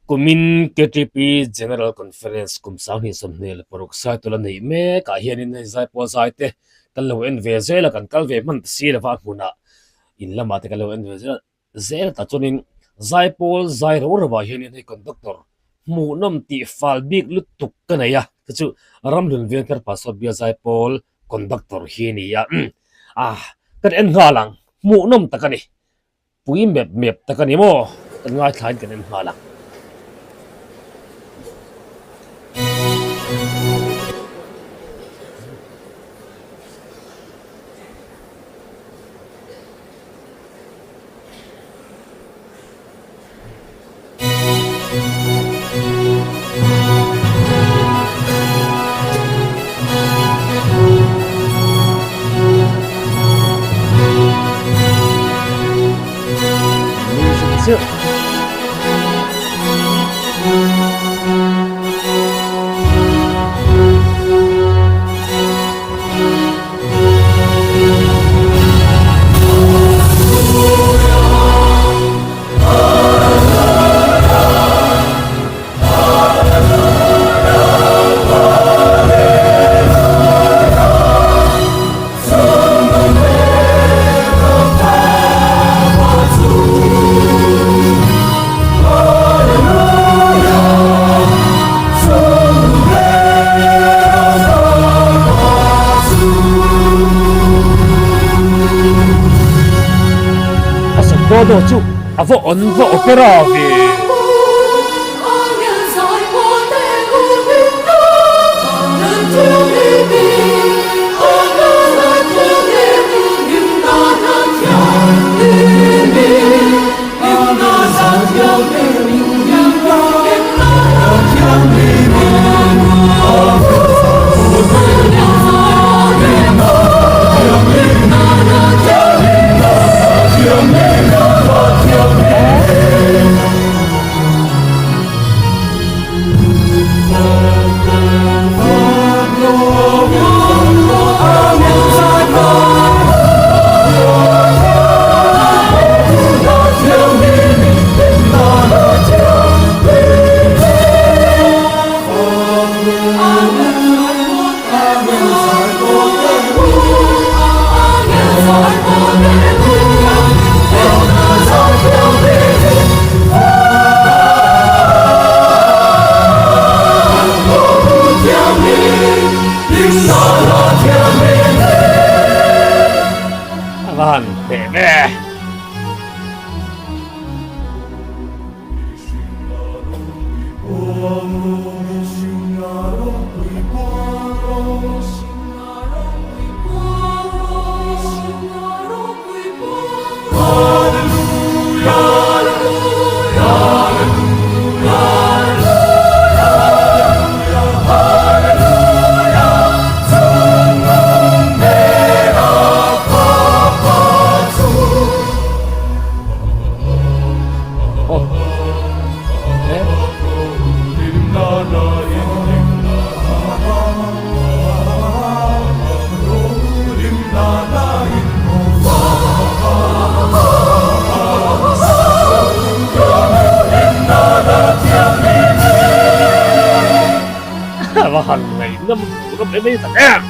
Kumin KTP General Conference kum sang hi somnel porok sai tola nei me ka hianin nei zai po zai te kan lo en ve zela kan kal ve man si la wa huna in lama te kan lo en ve zela zel ta chunin zai pol zai ro ro wa hianin nei conductor mu nom ti fal big lut tuk kana ya chu ram lun ve kar pasot bia zai pol conductor hi ni ya kan en ngalang mu nom takani pui mep takani mo kan ngai thain kan en ngalang Todo chu avo on vo opera vi Van bebe và hành này nó có thể biết thật em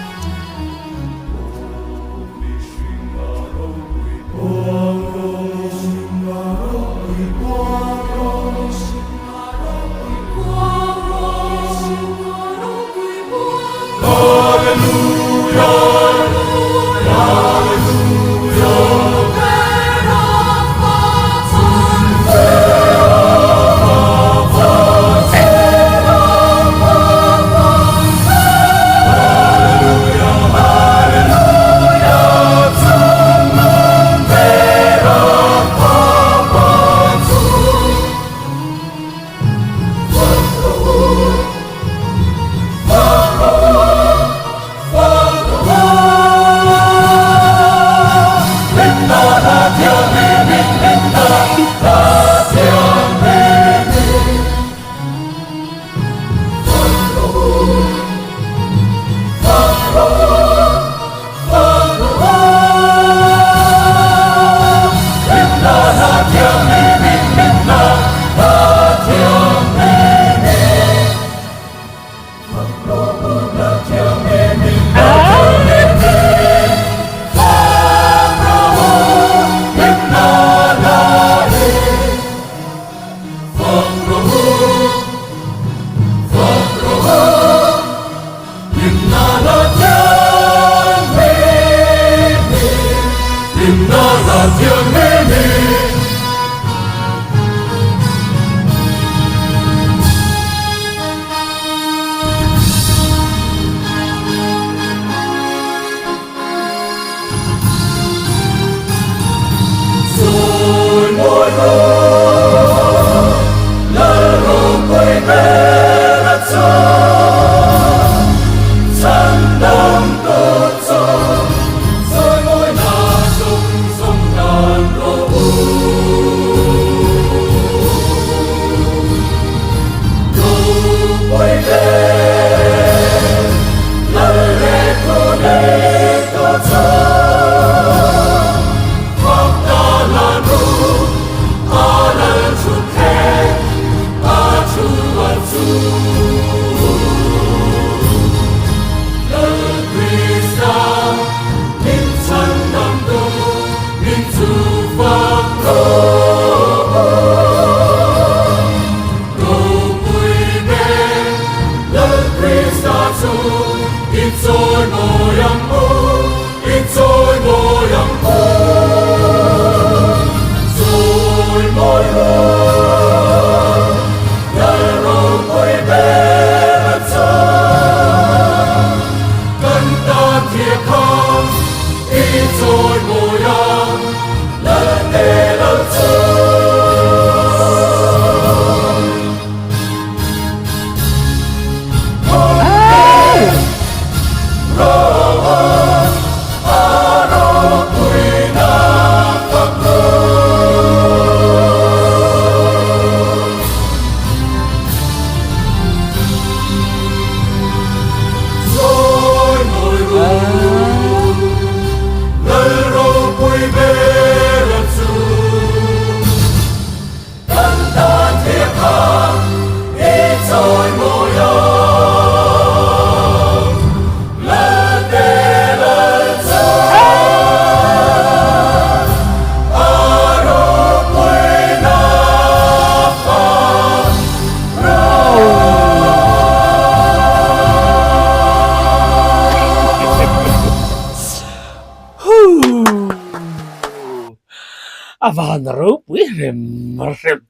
Avan ro pui rem rem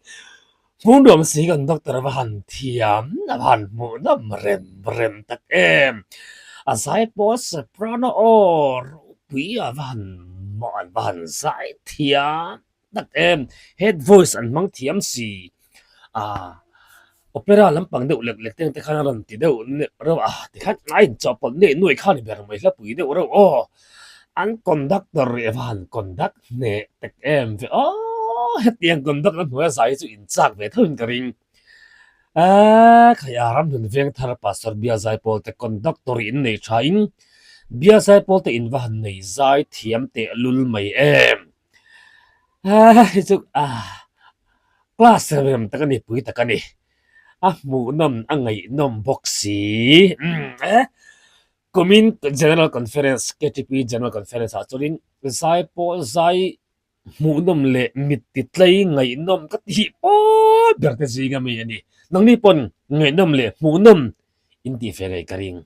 mun dom si kan doctor avan thiam avan mu nam rem tak em asai pos prana or pui avan mon van sai thiam tak em head voice an mang thiam si a opera lampang deuh lek lek teng te khana ran ti deuh ro ti khat ngai chopol ne nuai khani ber mai hla pui deuh ro an conductor evan conduct ne tek em ve hetiang conduct an hnuai sai chu in chak ve thun karing khaya ram hun veng thar pastor bia zai pol te conductor in nei thain bia zai pol te in van nei zai thiam te lul mai em chu class rem takani pui takani mu nam angai nom boxi Kumin General Conference KTP General Conference achurin zai po zai munam le mititlai ngai nom ka ti po berte zinga me ani nangni pon ngai nom le munam inti fe ngai karing